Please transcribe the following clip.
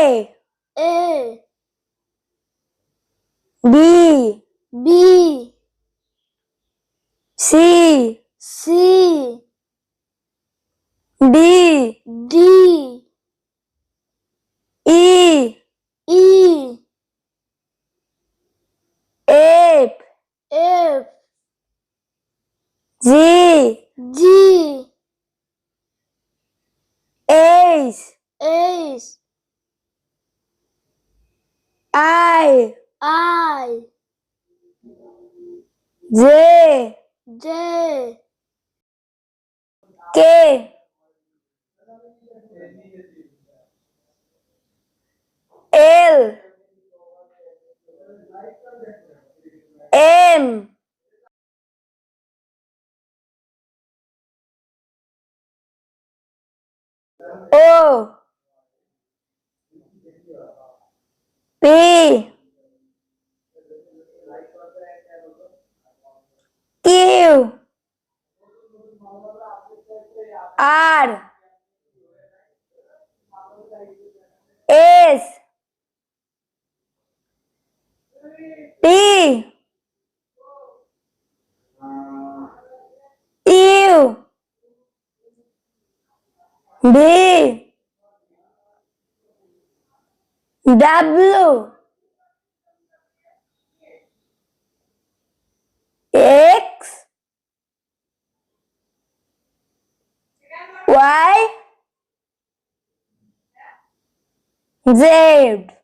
A B B C C D D E E F F G G H H I I J J K L M O P Q R S T U V W X Y Z